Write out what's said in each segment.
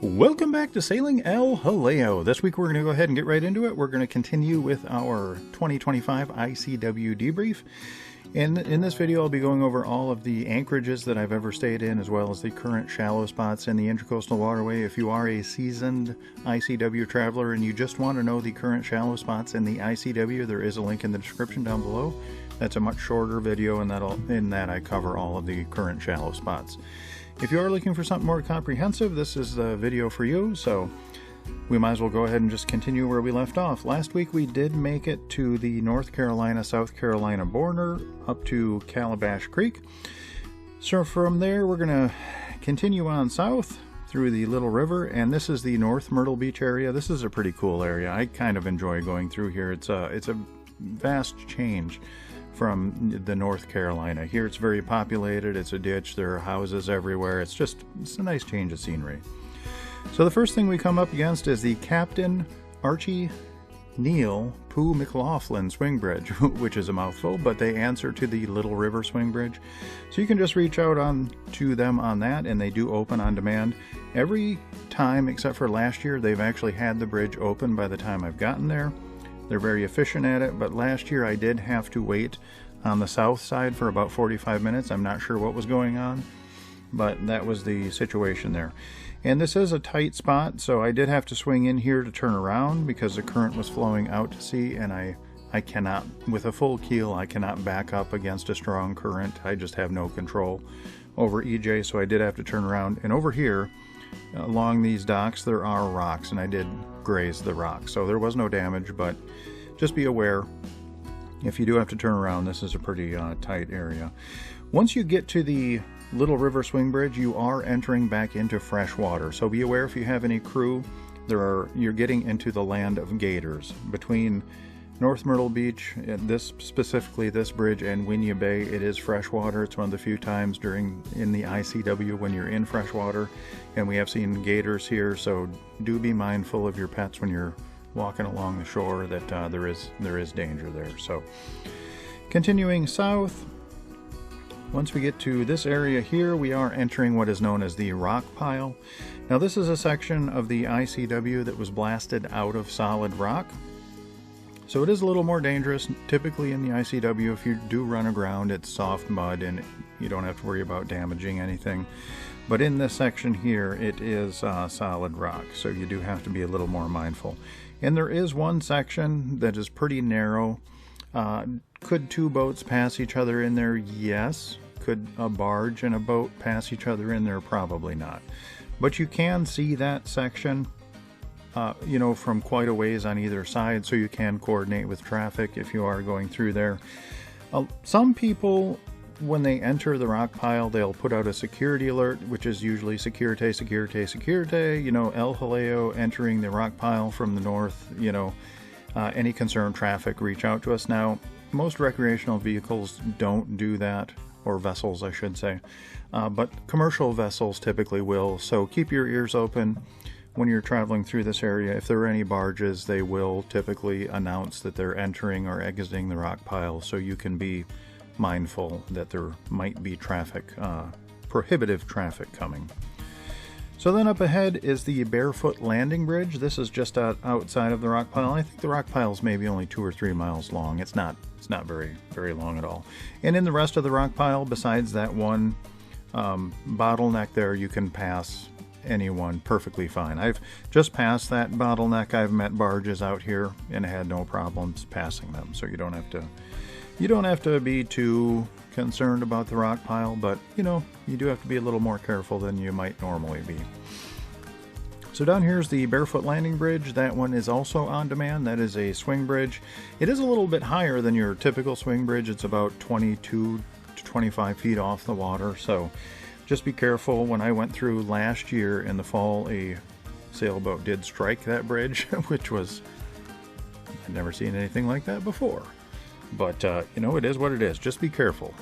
Welcome back to Sailing El Jaleo. This week we're going to go ahead and get right into it. We're going to continue with our 2025 ICW Debrief. And in this video I'll be going over all of the anchorages that I've ever stayed in, as well as the current shallow spots in the Intracoastal Waterway. If you are a seasoned ICW traveler and you just want to know the current shallow spots in the ICW, there is a link in the description down below. That's a much shorter video, and in that I cover all of the current shallow spots. If you are looking for something more comprehensive, this is the video for you, so we might as well go ahead and just continue where we left off. Last week we did make it to the North Carolina-South Carolina border, up to Calabash Creek. So from there we're going to continue on south through the Little River, and this is the North Myrtle Beach area. This is a pretty cool area. I kind of enjoy going through here. It's a vast change from the North Carolina. Here it's very populated, it's a ditch, there are houses everywhere. It's a nice change of scenery. So the first thing we come up against is the Captain Archie Neal Pooh McLaughlin Swing Bridge, which is a mouthful, but they answer to the Little River Swing Bridge. So you can just reach out to them on that, and they do open on demand. Every time except for last year, they've actually had the bridge open by the time I've gotten there. They're very efficient at it, but last year I did have to wait on the south side for about 45 minutes. I'm not sure what was going on, but that was the situation there. And this is a tight spot, so I did have to swing in here to turn around because the current was flowing out to sea, and I cannot, with a full keel, I cannot back up against a strong current. I just have no control over EJ, so I did have to turn around. And over here, along these docks, there are rocks, and I did graze the rocks, so there was no damage, but just be aware, if you do have to turn around, this is a pretty tight area. Once you get to the Little River Swing Bridge, you are entering back into fresh water, so be aware if you have any crew. You're getting into the land of gators. Between North Myrtle Beach, specifically this bridge, and Winyah Bay, it is freshwater. It's one of the few times in the ICW when you're in freshwater, and we have seen gators here, so do be mindful of your pets when you're walking along the shore, that there is danger there. So continuing south, once we get to this area here, we are entering what is known as the rock pile. Now this is a section of the ICW that was blasted out of solid rock. So it is a little more dangerous. Typically in the ICW, if you do run aground, it's soft mud and you don't have to worry about damaging anything. But in this section here, it is solid rock, so you do have to be a little more mindful. And there is one section that is pretty narrow. Could two boats pass each other in there? Yes. Could a barge and a boat pass each other in there? Probably not. But you can see that section from quite a ways on either side, so you can coordinate with traffic if you are going through there. Some people, when they enter the rock pile, they'll put out a security alert, which is usually securite, El Jaleo entering the rock pile from the north, any concerned traffic, reach out to us. Now, most recreational vehicles don't do that, or vessels I should say, but commercial vessels typically will, so keep your ears open when you're traveling through this area. If there are any barges, they will typically announce that they're entering or exiting the rock pile, so you can be mindful that there might be traffic, prohibitive traffic coming. So then up ahead is the Barefoot Landing Bridge. This is just outside of the rock pile. I think the rock pile is maybe only 2 or 3 miles long. It's not very, very long at all. And in the rest of the rock pile, besides that one bottleneck there, you can pass anyone perfectly fine. I've just passed that bottleneck. I've met barges out here and had no problems passing them, so you don't have to be too concerned about the rock pile, but you do have to be a little more careful than you might normally be. So down here's the Barefoot Landing Bridge. That one is also on demand. That is a swing bridge. It is a little bit higher than your typical swing bridge. It's about 22 to 25 feet off the water, so just be careful. When I went through last year in the fall, a sailboat did strike that bridge, which was, I'd never seen anything like that before. But, it is what it is. Just be careful.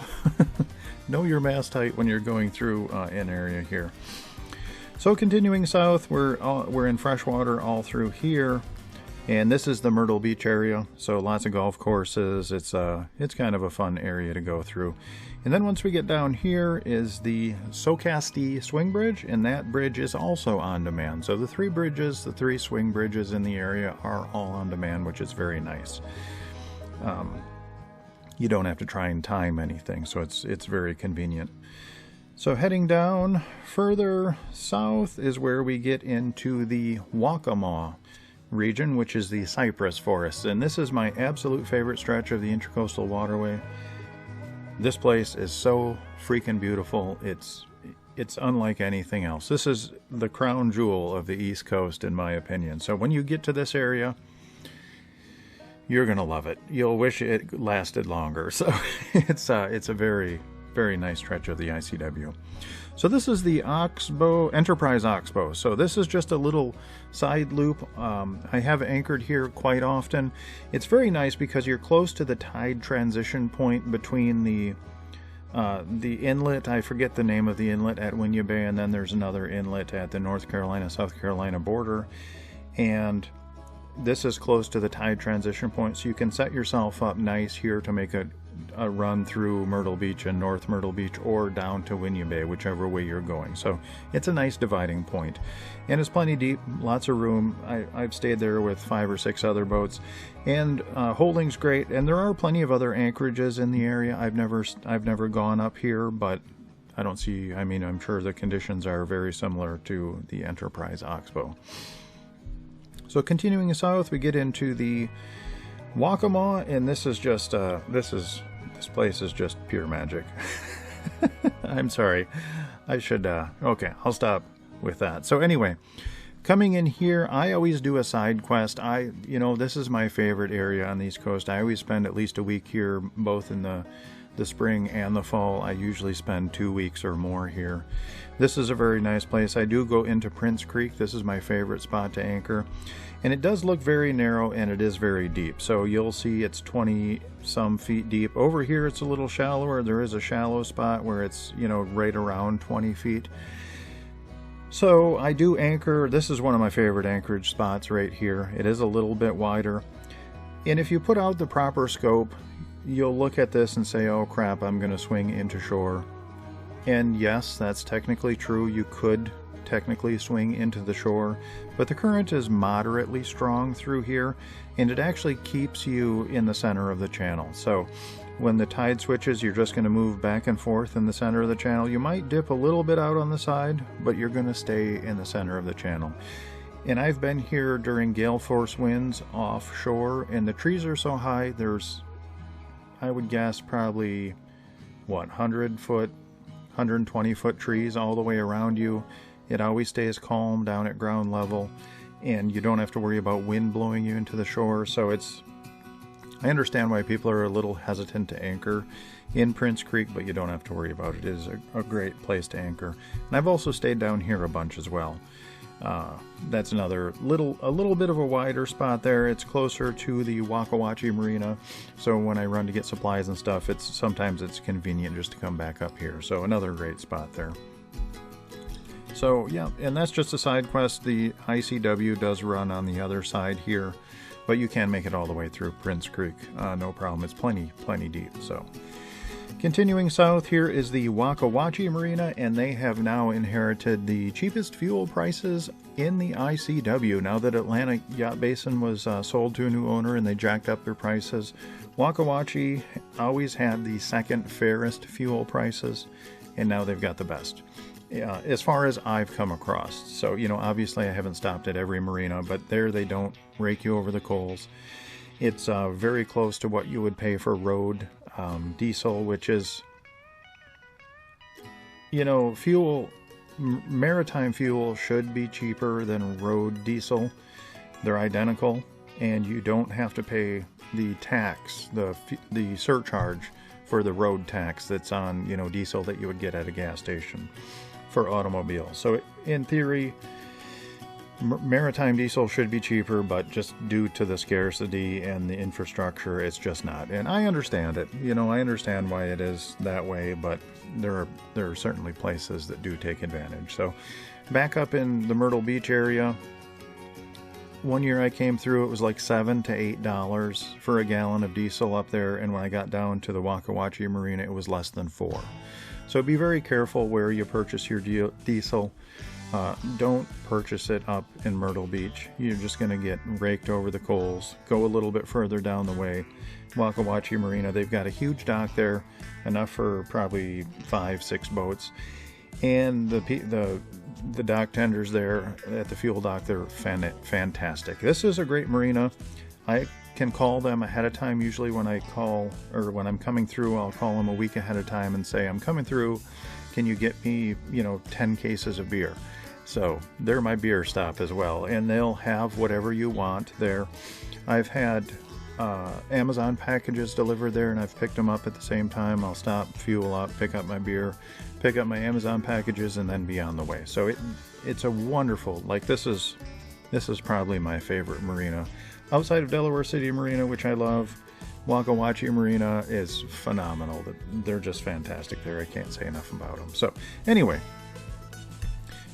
Know your mast height when you're going through an area here. So continuing south, we're in freshwater all through here. And this is the Myrtle Beach area, so lots of golf courses. It's kind of a fun area to go through. And then once we get down here is the Socastee Swing Bridge, and that bridge is also on demand. So the three bridges, the three swing bridges in the area are all on demand, which is very nice. You don't have to try and time anything, so it's very convenient. So heading down further south is where we get into the Waccamaw region, which is the cypress forest, and this is my absolute favorite stretch of the Intracoastal Waterway. This place is so freaking beautiful. It's unlike anything else. This is the crown jewel of the East Coast, in my opinion. So when you get to this area, you're gonna love it. You'll wish it lasted longer. So it's a very, very nice stretch of the ICW. So this is the Oxbow, Enterprise Oxbow. So this is just a little side loop. I have anchored here quite often. It's very nice because you're close to the tide transition point between the inlet. I forget the name of the inlet at Winyah Bay, and then there's another inlet at the North Carolina-South Carolina border. And this is close to the tide transition point, so you can set yourself up nice here to make a run through Myrtle Beach and North Myrtle Beach, or down to Winyah Bay, whichever way you're going. So it's a nice dividing point, and it's plenty deep, lots of room. I've stayed there with 5 or 6 other boats, and holding's great. And there are plenty of other anchorages in the area. I've never gone up here, but I don't see. I mean, I'm sure the conditions are very similar to the Enterprise Oxbow. So continuing south, we get into the Waccamaw, and this is just this place is just pure magic. I'm sorry, I should okay, I'll stop with that. So anyway, coming in here, I always do a side quest. This is my favorite area on the East Coast. I always spend at least a week here, both in the spring and the fall. I usually spend 2 weeks or more here. This is a very nice place. I do go into Prince Creek. This is my favorite spot to anchor, and it does look very narrow, and it is very deep. So you'll see it's 20 some feet deep. Over here it's a little shallower. There is a shallow spot where it's right around 20 feet. So I do anchor. This is one of my favorite anchorage spots right here. It is a little bit wider, and if you put out the proper scope, you'll look at this and say, oh crap, I'm going to swing into shore. And yes, that's technically true. You could technically swing into the shore, but the current is moderately strong through here, and it actually keeps you in the center of the channel. So when the tide switches, you're just going to move back and forth in the center of the channel. You might dip a little bit out on the side, but you're going to stay in the center of the channel. And I've been here during gale force winds offshore, and the trees are so high, there's, I would guess, probably, 100 foot, 120 foot trees all the way around you. It always stays calm down at ground level, and you don't have to worry about wind blowing you into the shore. So I understand why people are a little hesitant to anchor in Prince Creek, but you don't have to worry about it. It is a great place to anchor. And I've also stayed down here a bunch as well. That's another a little bit of a wider spot there. It's closer to the Wackawatchee Marina, so when I run to get supplies and stuff, sometimes it's convenient just to come back up here. So another great spot there. So yeah, and that's just a side quest. The ICW does run on the other side here, but you can make it all the way through Prince Creek, no problem. It's plenty deep. So continuing south, here is the Wackawatchee Marina, and they have now inherited the cheapest fuel prices in the ICW. Now that Atlantic Yacht Basin was sold to a new owner and they jacked up their prices, Wackawatchee always had the second fairest fuel prices, and now they've got the best, as far as I've come across. So, obviously I haven't stopped at every marina, but there they don't rake you over the coals. It's very close to what you would pay for road diesel, which is, fuel, maritime fuel should be cheaper than road diesel. They're identical, and you don't have to pay the tax, the surcharge for the road tax that's on, diesel that you would get at a gas station for automobiles. So in theory, maritime diesel should be cheaper, but just due to the scarcity and the infrastructure, it's just not. And I understand it. I understand why it is that way, but there are certainly places that do take advantage. So back up in the Myrtle Beach area, one year I came through, it was like $7 to $8 for a gallon of diesel up there, and when I got down to the Waka Wachi Marina, it was less than $4. So be very careful where you purchase your diesel. Don't purchase it up in Myrtle Beach. You're just going to get raked over the coals. Go a little bit further down the way. Waka Wachi Marina, they've got a huge dock there, enough for probably 5-6 boats. And the dock tenders there at the fuel dock, they're fantastic. This is a great marina. I can call them ahead of time. Usually when I call, or when I'm coming through, I'll call them a week ahead of time and say, I'm coming through, can you get me, 10 cases of beer? So they're my beer stop as well, and they'll have whatever you want there. I've had Amazon packages delivered there, and I've picked them up at the same time. I'll stop, fuel up, pick up my beer, pick up my Amazon packages, and then be on the way. So it's a wonderful, this is probably my favorite marina. Outside of Delaware City Marina, which I love, Waka Wachi Marina is phenomenal. They're just fantastic there. I can't say enough about them. So anyway,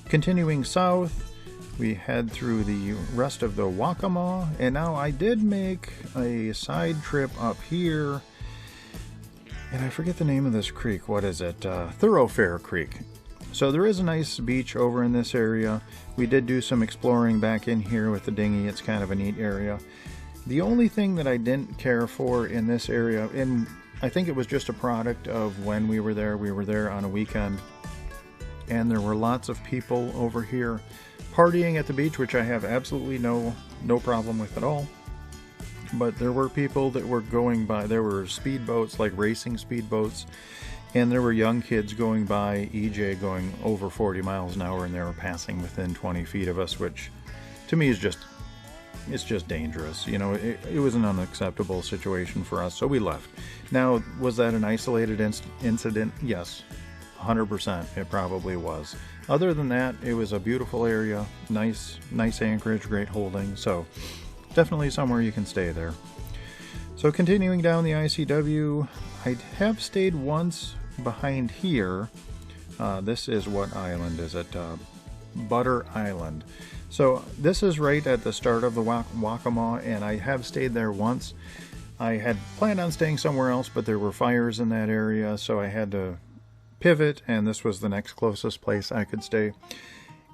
continuing south, we head through the rest of the Waccamaw, and now I did make a side trip up here, and I forget the name of this creek. What is it? Thoroughfare Creek. So there is a nice beach over in this area. We did do some exploring back in here with the dinghy. It's kind of a neat area. The only thing that I didn't care for in this area, and I think it was just a product of when we were there on a weekend, and there were lots of people over here partying at the beach, which I have absolutely no problem with at all. But there were people that were going by. There were speedboats, like racing speedboats, and there were young kids going by, EJ going over 40 miles an hour, and they were passing within 20 feet of us, which to me is just dangerous. It was an unacceptable situation for us, so we left. Now, was that an isolated incident? Yes, 100%. It probably was. Other than that, it was a beautiful area, nice anchorage, great holding, so definitely somewhere you can stay there. So continuing down the ICW, I have stayed once behind here. This is what island is it? Butter Island. So this is right at the start of the Waccamaw, and I have stayed there once. I had planned on staying somewhere else, but there were fires in that area, so I had to pivot, and this was the next closest place I could stay.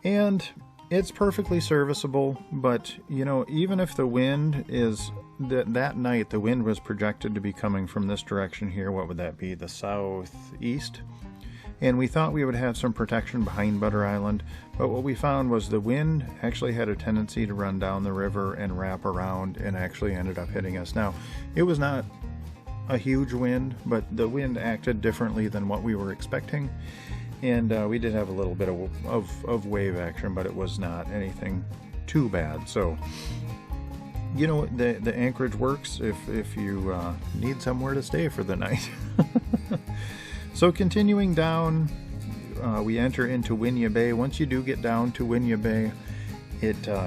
And it's perfectly serviceable, but even if the wind is that night, the wind was projected to be coming from this direction here. What would that be? The southeast. And we thought we would have some protection behind Butter Island, but what we found was the wind actually had a tendency to run down the river and wrap around, and actually ended up hitting us. Now, it was not a huge wind, but the wind acted differently than what we were expecting, and we did have a little bit of wave action, but it was not anything too bad. So the anchorage works if you need somewhere to stay for the night. So continuing down, we enter into Winya Bay. Once you do get down to Winya Bay,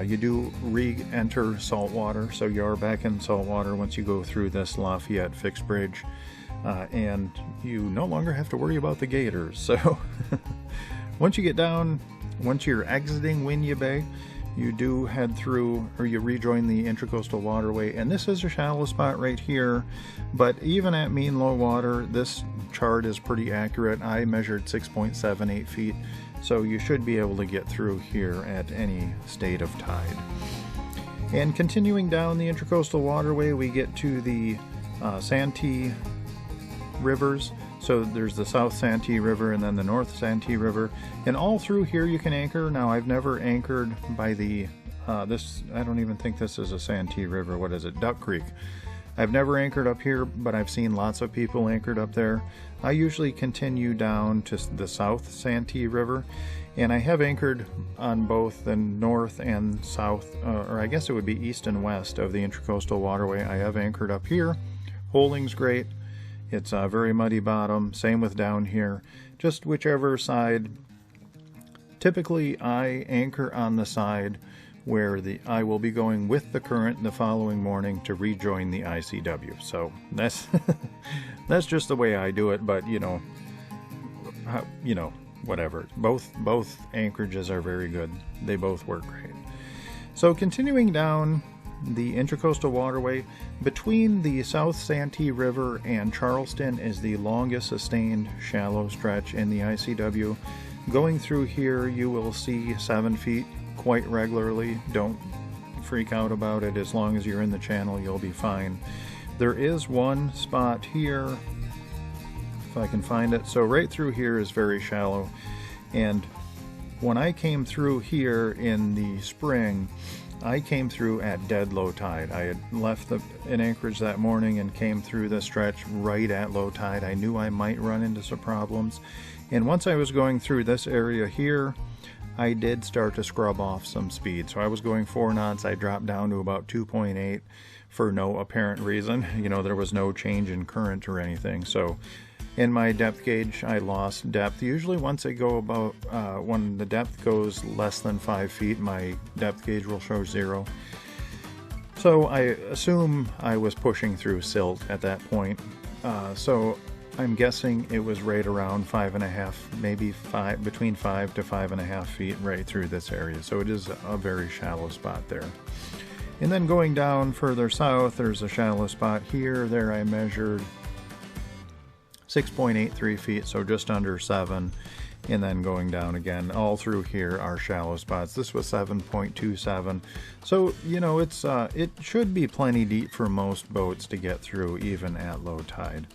you do re-enter saltwater, so you're back in saltwater once you go through this Lafayette fixed bridge, and you no longer have to worry about the gators. So once you get down, once you're exiting Winya Bay, you do head through, or you rejoin the Intracoastal Waterway, and this is a shallow spot right here, but even at mean low water, this chart is pretty accurate. I measured 6.78 feet. So you should be able to get through here at any state of tide. And continuing down the Intracoastal Waterway, we get to the Santee rivers. So there's the South Santee River and then the North Santee River. And all through here you can anchor. Now, I've never anchored by the, I don't even think this is a Santee River. What is it? Duck Creek. I've never anchored up here, but I've seen lots of people anchored up there. I usually continue down to the South Santee River, and I have anchored on both the north and south, or I guess it would be east and west of the Intracoastal Waterway. I have anchored up here. Holding's great. It's a very muddy bottom. Same with down here. Just whichever side. Typically, I anchor on the side where I will be going with the current the following morning to rejoin the ICW. So that's that's just the way I do it. But whatever. Both anchorages are very good. They both work great. So continuing down the Intracoastal Waterway, between the South Santee River and Charleston is the longest sustained shallow stretch in the ICW. Going through here, you will see 7 feet quite regularly. Don't freak out about it. As long as you're in the channel, you'll be fine. There is one spot here, if I can find it. So right through here is very shallow. And when I came through here in the spring, I came through at dead low tide. I had left in Anchorage that morning and came through the stretch right at low tide. I knew I might run into some problems. And once I was going through this area here, I did start to scrub off some speed. So I was going 4 knots. I dropped down to about 2.8 for no apparent reason. You know, there was no change in current or anything. So in my depth gauge, I lost depth. Usually once I go about, when the depth goes less than 5 feet, my depth gauge will show 0. So I assume I was pushing through silt at that point. So I'm guessing it was right around 5.5, maybe between 5 to 5.5 feet right through this area. So it is a very shallow spot there. And then going down further south, there's a shallow spot here. There I measured 6.83 feet, so just under 7, and then going down again. All through here are shallow spots. This was 7.27, so you know it should be plenty deep for most boats to get through even at low tide.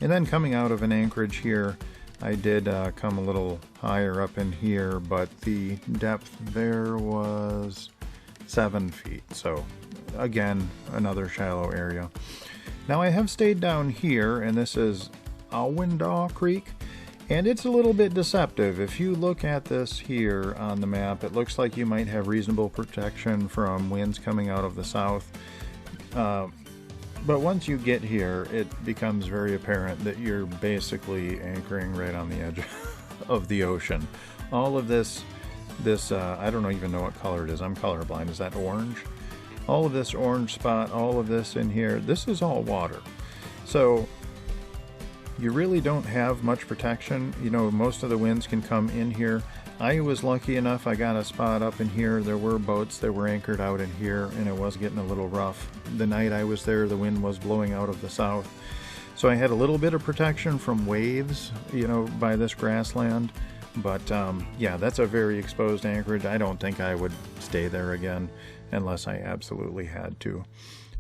And then coming out of an Anchorage here, I did come a little higher up in here, but the depth there was 7 feet, so again another shallow area. Now I have stayed down here, and this is Awindaw Creek, and it's a little bit deceptive. If you look at this here on the map, it looks like you might have reasonable protection from winds coming out of the south, but once you get here, it becomes very apparent that you're basically anchoring right on the edge of the ocean. All of this I don't even know what color it is. I'm colorblind. Is that orange? All of this orange spot, all of this in here, this is all water. So you really don't have much protection. You know, most of the winds can come in here. I was lucky enough, I got a spot up in here. There were boats that were anchored out in here, and it was getting a little rough. The night I was there, the wind was blowing out of the south. So I had a little bit of protection from waves, you know, by this grassland. But yeah, that's a very exposed anchorage. I don't think I would stay there again unless I absolutely had to,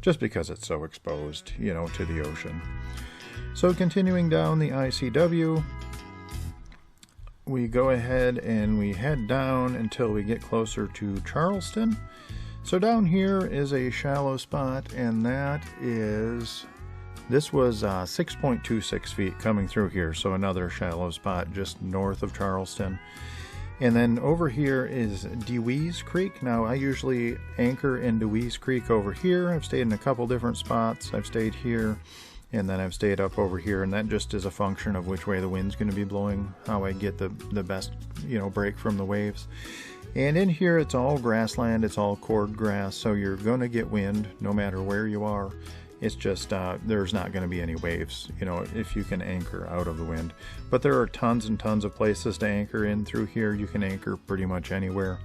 just because it's so exposed, you know, to the ocean. So continuing down the ICW, we go ahead and we head down until we get closer to Charleston. So down here is a shallow spot, and this was 6.26 feet coming through here, so another shallow spot just north of Charleston. And then over here is DeWeese Creek. Now I usually anchor in DeWeese Creek over here. I've stayed in a couple different spots. I've stayed here, and then I've stayed up over here, and that just is a function of which way the wind's going to be blowing, how I get the best, you know, break from the waves. And in here it's all grassland, it's all cord grass, so you're going to get wind no matter where you are. It's just there's not going to be any waves, you know, if you can anchor out of the wind. But there are tons and tons of places to anchor in through here. You can anchor pretty much anywhere.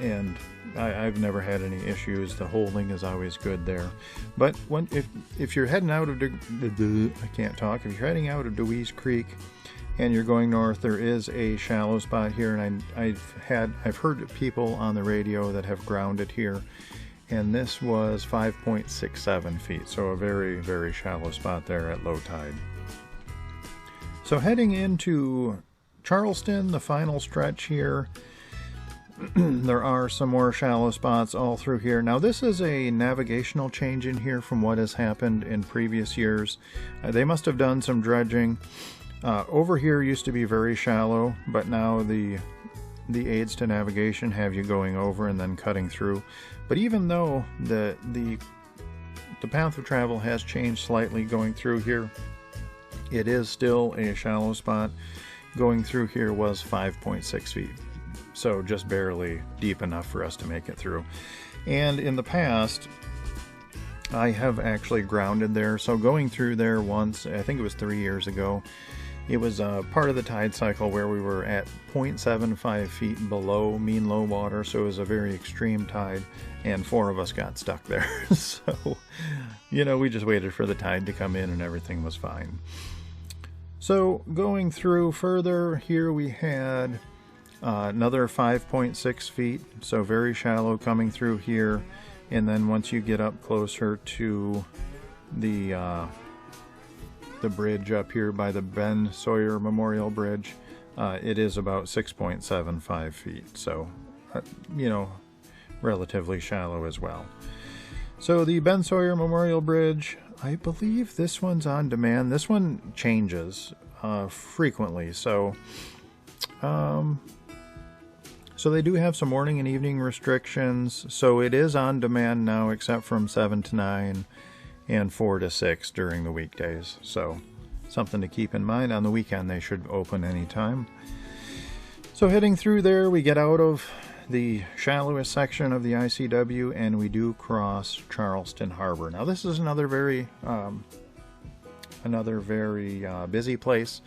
And I've never had any issues. The holding is always good there. But if you're heading out of if you're heading out of DeWeese Creek and you're going north, there is a shallow spot here, and I've heard people on the radio that have grounded here, and this was 5.67 feet, so a very, very shallow spot there at low tide. So heading into Charleston, the final stretch here, there are some more shallow spots all through here. Now this is a navigational change in here from what has happened in previous years. They must have done some dredging. Over here used to be very shallow, but now the aids to navigation have you going over and then cutting through. But even though the path of travel has changed slightly going through here, it is still a shallow spot. Going through here was 5.6 feet. So just barely deep enough for us to make it through. And in the past, I have actually grounded there. So going through there once, I think it was 3 years ago, It was part of the tide cycle where we were at 0.75 feet below mean low water, so it was a very extreme tide, and 4 of us got stuck there. So, you know, we just waited for the tide to come in and everything was fine. So going through further, here we had another 5.6 feet, so very shallow coming through here, and then once you get up closer to the bridge up here by the Ben Sawyer Memorial Bridge, it is about 6.75 feet, so you know, relatively shallow as well. So the Ben Sawyer Memorial Bridge, I believe this one's on demand. This one changes frequently, so so they do have some morning and evening restrictions, so it is on demand now except from 7 to 9 and 4 to 6 during the weekdays. So something to keep in mind. On the weekend they should open anytime. So heading through there, we get out of the shallowest section of the ICW and we do cross Charleston Harbor. Now this is another very busy place,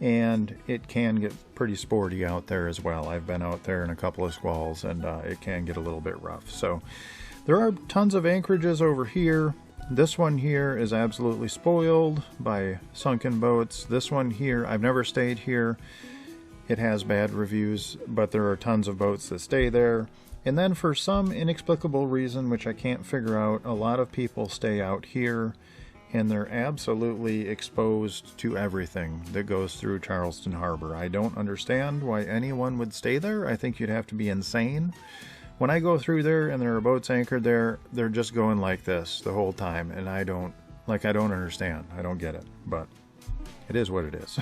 and it can get pretty sporty out there as well. I've been out there in a couple of squalls, and it can get a little bit rough. So there are tons of anchorages over here. This one here is absolutely spoiled by sunken boats. This one here, I've never stayed here. It has bad reviews, but there are tons of boats that stay there. And then for some inexplicable reason, which I can't figure out, a lot of people stay out here, and they're absolutely exposed to everything that goes through Charleston Harbor. I don't understand why anyone would stay there. I think you'd have to be insane. When I go through there and there are boats anchored there, they're just going like this the whole time, and I don't understand. I don't get it, but it is what it is.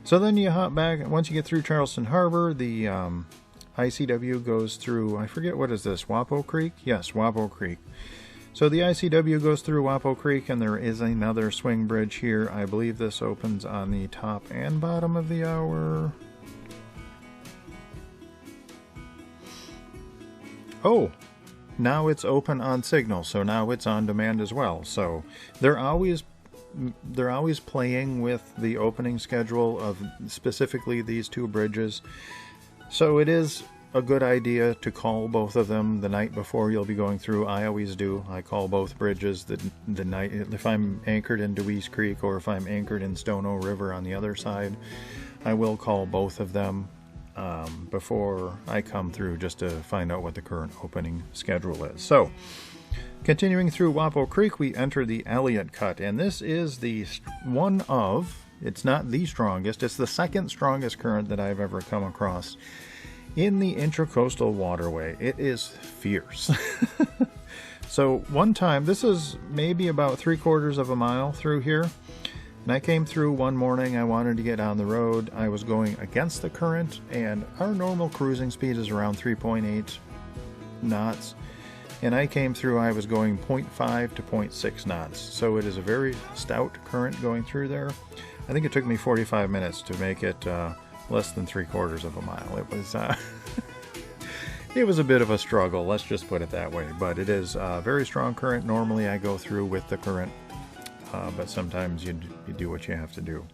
So then you hop back. Once you get through Charleston Harbor, the ICW goes through, I forget, what is this, Wapo Creek? Yes, Wapo Creek. So the ICW goes through Wapo Creek, and there is another swing bridge here. I believe this opens on the top and bottom of the hour. Oh, now it's open on signal, so now it's on demand as well. So they're always playing with the opening schedule of specifically these 2 bridges. So it is a good idea to call both of them the night before you'll be going through. I always do. I call both bridges the night, if I'm anchored in Deweese Creek or if I'm anchored in Stono River on the other side. I will call both of them before I come through, just to find out what the current opening schedule is. So continuing through Wapo Creek, we enter the Elliott Cut, and this is the one of, it's not the strongest, it's the second strongest current that I've ever come across in the Intracoastal Waterway. It is fierce. So one time, this is maybe about 3/4 of a mile through here, and I came through one morning. I wanted to get on the road. I was going against the current, and our normal cruising speed is around 3.8 knots, and I came through, I was going 0.5 to 0.6 knots, so it is a very stout current going through there. I think it took me 45 minutes to make it less than 3/4 of a mile. It was it was a bit of a struggle, let's just put it that way, but it is a very strong current. Normally I go through with the current, but sometimes you do what you have to do.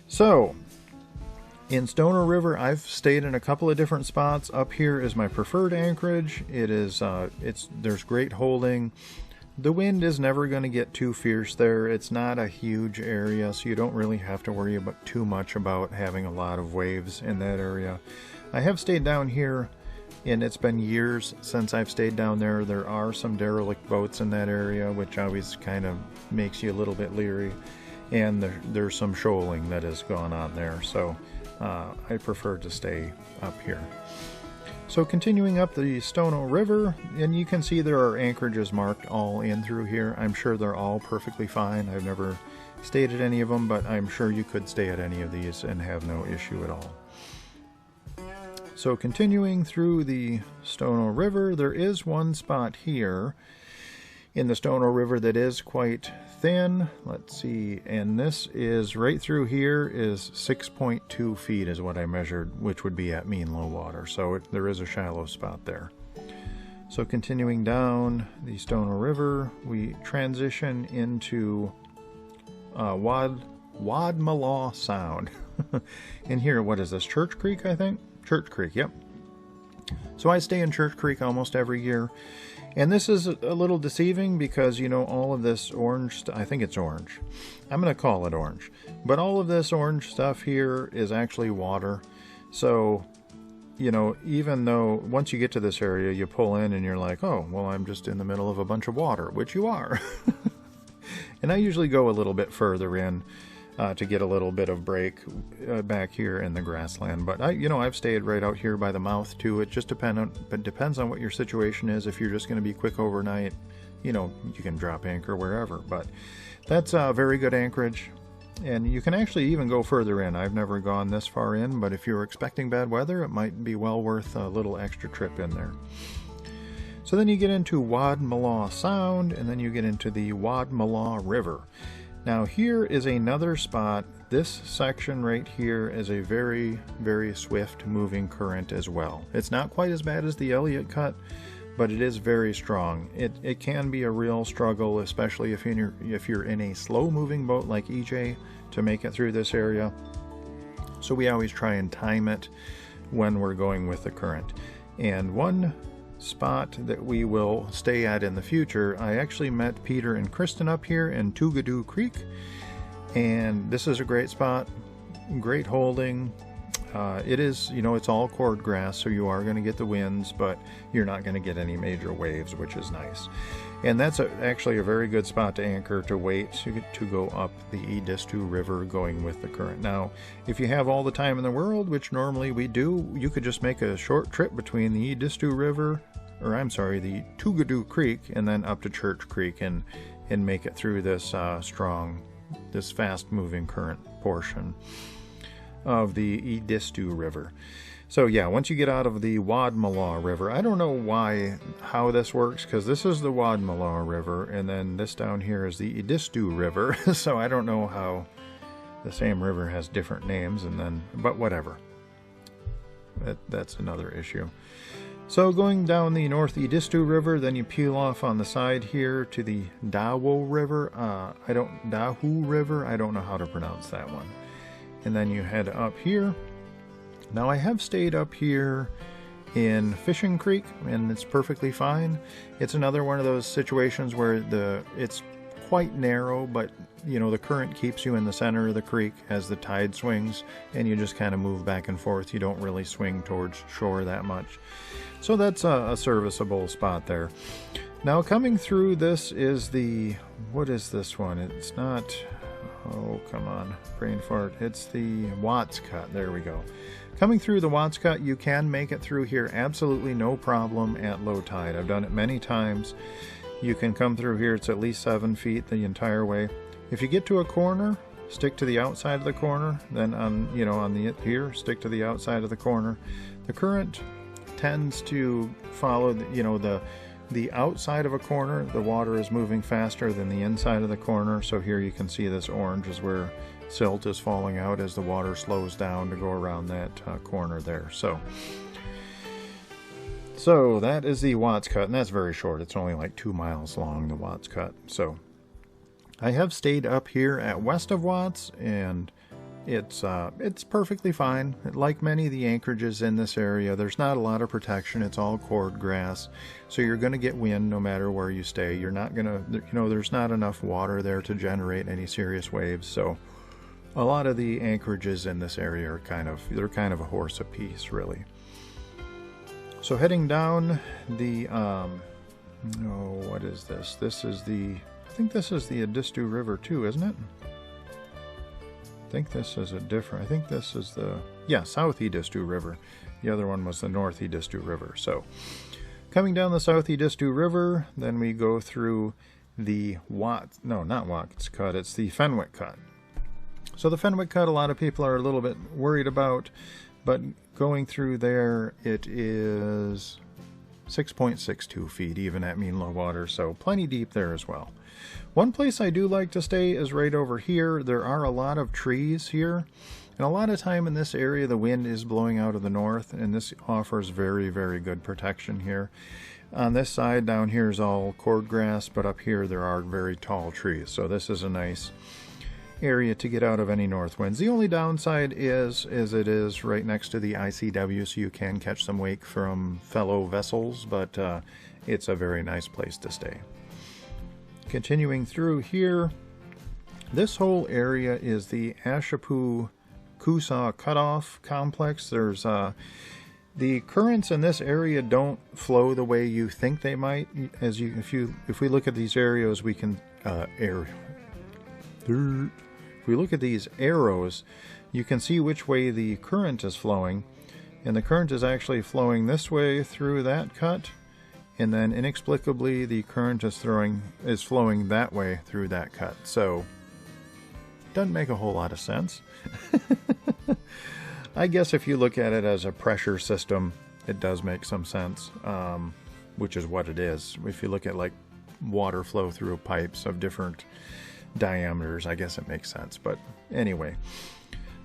So in Stono River, I've stayed in a couple of different spots. Up here is my preferred anchorage. It is there's great holding. The wind is never going to get too fierce there. It's not a huge area, so you don't really have to worry about too much about having a lot of waves in that area. I have stayed down here, and it's been years since I've stayed down there. There are some derelict boats in that area, which always kind of makes you a little bit leery, and there's some shoaling that has gone on there, so I prefer to stay up here. So continuing up the Stono River, and you can see there are anchorages marked all in through here. I'm sure they're all perfectly fine. I've never stayed at any of them, but I'm sure you could stay at any of these and have no issue at all. So continuing through the Stono River, there is one spot here in the Stono River that is quite thin. Let's see, and this is right through here is 6.2 feet is what I measured, which would be at mean low water. So there is a shallow spot there. So continuing down the Stono River, we transition into Wad Wadmalaw Sound. In here, what is this? Church Creek, I think? Church Creek, yep. So I stay in Church Creek almost every year. And this is a little deceiving because, you know, all of this orange, I think it's orange. I'm going to call it orange. But all of this orange stuff here is actually water. So, you know, even though once you get to this area, you pull in and you're like, oh, well, I'm just in the middle of a bunch of water, which you are. And I usually go a little bit further in to get a little bit of break back here in the grassland. But I've stayed right out here by the mouth too. It just depends on what your situation is. If you're just going to be quick overnight, you know, you can drop anchor wherever. But that's a very good anchorage. And you can actually even go further in. I've never gone this far in, but if you're expecting bad weather, it might be well worth a little extra trip in there. So then you get into Wadmalaw Sound, and then you get into the Wadmalaw River. Now here is another spot. This section right here is a very, very swift moving current as well. It's not quite as bad as the Elliott Cut, but it is very strong. It can be a real struggle, especially if you're in a slow moving boat like EJ, to make it through this area. So we always try and time it when we're going with the current. And one spot that we will stay at in the future, I actually met Peter and Kristen up here in Tougadoo Creek, and this is a great spot, great holding. It is, you know, it's all cord grass, so you are going to get the winds, but you're not going to get any major waves, which is nice. And that's actually a very good spot to anchor, to wait to go up the Edisto River going with the current. Now, if you have all the time in the world, which normally we do, you could just make a short trip between the Edisto River, or I'm sorry, the Tougadoo Creek, and then up to Church Creek and make it through this this fast-moving current portion of the Edisto River. So yeah, once you get out of the Wadmalaw River, I don't know how this works, because this is the Wadmalaw River, and then this down here is the Edisto River. So I don't know how the same river has different names, but whatever. That's another issue. So going down the North Edisto River, then you peel off on the side here to the Dahu River. I don't know how to pronounce that one. And then you head up here. Now I have stayed up here in Fishing Creek, and it's perfectly fine. It's another one of those situations where it's quite narrow, but you know, the current keeps you in the center of the creek as the tide swings, and you just kind of move back and forth. You don't really swing towards shore that much. So that's a serviceable spot there. Now coming through, this is what is this one? It's not, oh come on, brain fart. It's the Watts Cut, there we go. Coming through the Watts Cut, you can make it through here absolutely no problem at low tide. I've done it many times. You can come through here, it's at least 7 feet the entire way. If you get to a corner, stick to the outside of the corner, then here, stick to the outside of the corner. The current tends to follow the outside of a corner. The water is moving faster than the inside of the corner. So here you can see this orange is where silt is falling out as the water slows down to go around that corner there. So that is the Watts Cut, and that's very short. It's only like 2 miles long, the Watts Cut. So I have stayed up here at west of Watts, and it's perfectly fine. Like many of the anchorages in this area, there's not a lot of protection. It's all cord grass, so you're going to get wind no matter where you stay. You're not going to, there's not enough water there to generate any serious waves. So a lot of the anchorages in this area are kind of a horse apiece, really. So heading down the, what is this? I think this is the Edisto River too, isn't it? I think this is the South Edisto River. The other one was the North Edisto River. So coming down the South Edisto River, then we go through the Watts Cut, it's the Fenwick Cut. So the Fenwick Cut, a lot of people are a little bit worried about, but going through there, it is 6.62 feet even at mean low water, so plenty deep there as well. One place I do like to stay is right over here. There are a lot of trees here, and a lot of time in this area the wind is blowing out of the north, and this offers very, very good protection here. On this side down here is all cord grass, but up here there are very tall trees, so this is a nice area to get out of any north winds. The only downside is it is right next to the ICW, so you can catch some wake from fellow vessels, but it's a very nice place to stay. Continuing through here, this whole area is the Ashapoo-Coosaw Cutoff Complex. There's the currents in this area don't flow the way you think they might. If we look at these areas, we can if we look at these arrows, you can see which way the current is flowing, and the current is actually flowing this way through that cut, and then inexplicably the current is flowing that way through that cut. So doesn't make a whole lot of sense. I guess if you look at it as a pressure system, it does make some sense, which is what it is. If you look at like water flow through pipes of different diameters, I guess it makes sense. But anyway,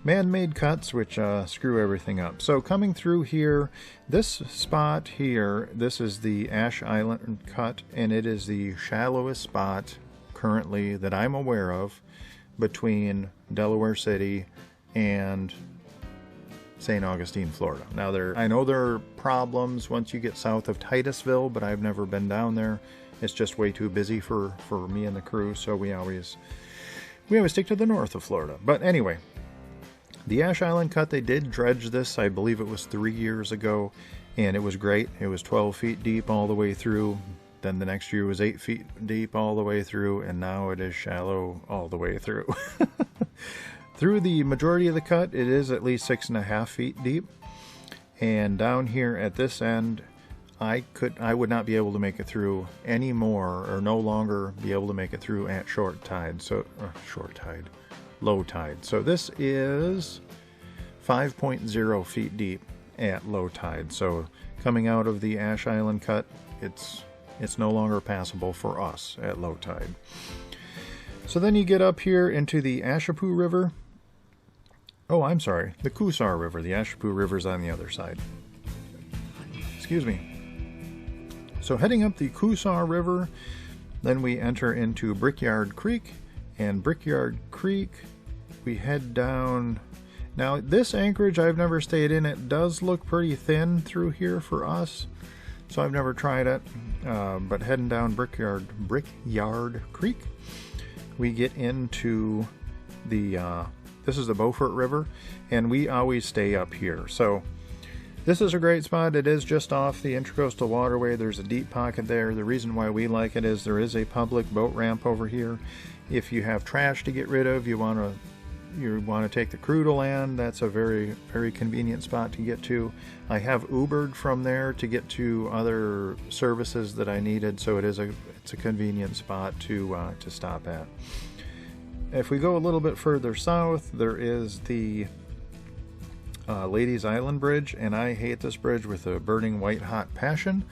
man-made cuts which screw everything up. So coming through here, this spot here, this is the Ash Island cut, and it is the shallowest spot currently that I'm aware of between Delaware City and St. Augustine, Florida. Now I know there are problems once you get south of Titusville, but I've never been down there. It's just way too busy for me and the crew, so we always stick to the north of Florida. But anyway, the Ash Island cut, they did dredge this, I believe it was 3 years ago, and it was great. It was 12 feet deep all the way through. Then the next year was 8 feet deep all the way through, and now it is shallow all the way through. Through the majority of the cut, it is at least 6.5 feet deep. And down here at this end, I would not be able to make it through anymore, or no longer be able to make it through at low tide. So this is 5.0 feet deep at low tide. So coming out of the Ash Island cut, it's no longer passable for us at low tide. So then you get up here into the Ashapoo River. Oh, I'm sorry, the Coosaw River. The Ashapoo River's on the other side. Excuse me. So heading up the Coosaw River, then we enter into Brickyard Creek, and Brickyard Creek, we head down. Now this anchorage I've never stayed in. It does look pretty thin through here for us, so I've never tried it. But heading down Brickyard Creek, we get into the this is the Beaufort River, and we always stay up here. So this is a great spot. It is just off the Intracoastal Waterway. There's a deep pocket there. The reason why we like it is there is a public boat ramp over here. If you have trash to get rid of, you want to take the crew to land, that's a very, very convenient spot to get to. I have Ubered from there to get to other services that I needed, so it's a convenient spot to stop at. If we go a little bit further south, there is the Ladies Island Bridge, and I hate this bridge with a burning white hot passion.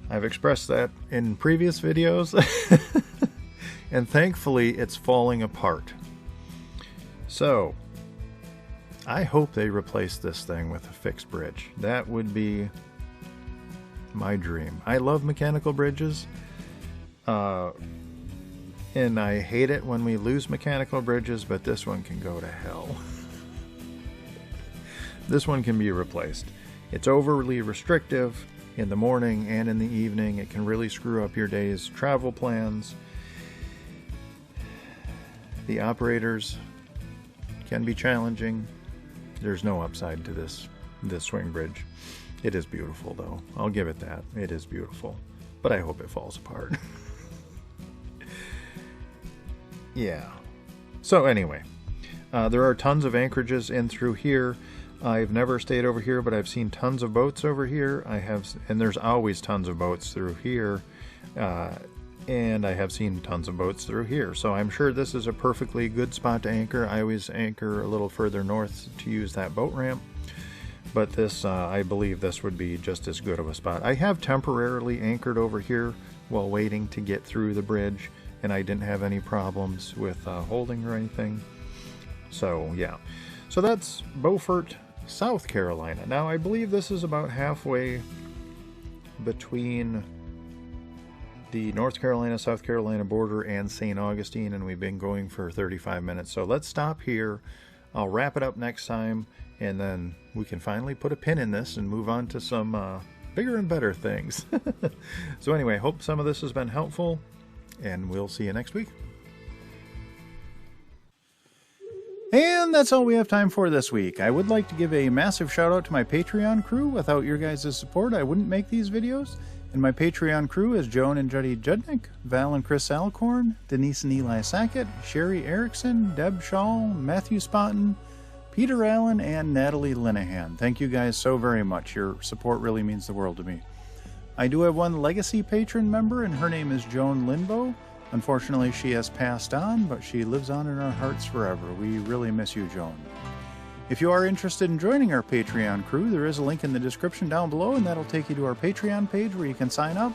I've expressed that in previous videos, and thankfully it's falling apart. So I hope they replace this thing with a fixed bridge. That would be my dream. I love mechanical bridges, and I hate it when we lose mechanical bridges, but this one can go to hell. This one can be replaced. It's overly restrictive in the morning and in the evening. It can really screw up your day's travel plans. The operators can be challenging. There's no upside to this swing bridge. It is beautiful though. I'll give it that. It is beautiful. But I hope it falls apart. Yeah. So anyway, there are tons of anchorages in through here. I've never stayed over here, but I've seen tons of boats over here. And there's always tons of boats through here. And I have seen tons of boats through here. So I'm sure this is a perfectly good spot to anchor. I always anchor a little further north to use that boat ramp. But this, I believe this would be just as good of a spot. I have temporarily anchored over here while waiting to get through the bridge, and I didn't have any problems with holding or anything. So yeah. So that's Beaufort, South Carolina. Now I believe this is about halfway between the North Carolina, South Carolina border and St. Augustine, and we've been going for 35 minutes. So let's stop here. I'll wrap it up next time, and then we can finally put a pin in this and move on to some bigger and better things. So anyway, hope some of this has been helpful, and we'll see you next week. And that's all we have time for this week. I would like to give a massive shout out to my Patreon crew. Without your guys' support, I wouldn't make these videos. And my Patreon crew is Joan and Juddy Judnick, Val and Chris Alcorn, Denise and Eli Sackett, Sherry Erickson, Deb Shaw, Matthew Spotton, Peter Allen, and Natalie Linehan. Thank you guys so very much. Your support really means the world to me. I do have one legacy patron member, and her name is Joan Linbo. Unfortunately, she has passed on, but she lives on in our hearts forever. We really miss you, Joan. If you are interested in joining our Patreon crew, there is a link in the description down below, and that'll take you to our Patreon page where you can sign up.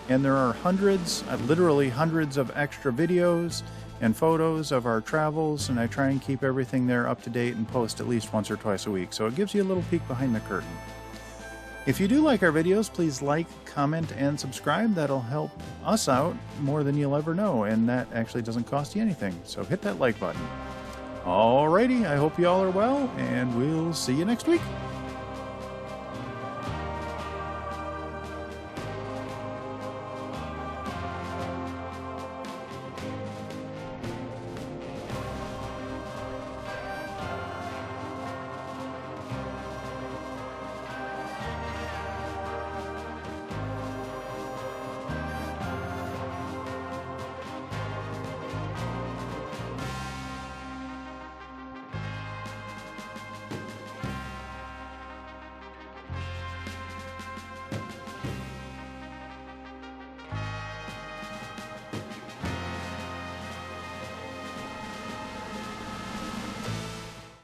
And there are hundreds, literally hundreds of extra videos and photos of our travels, and I try and keep everything there up to date and post at least once or twice a week, so it gives you a little peek behind the curtain. If you do like our videos, please like, comment, and subscribe. That'll help us out more than you'll ever know, and that actually doesn't cost you anything, so hit that like button. Alrighty, I hope you all are well, and we'll see you next week.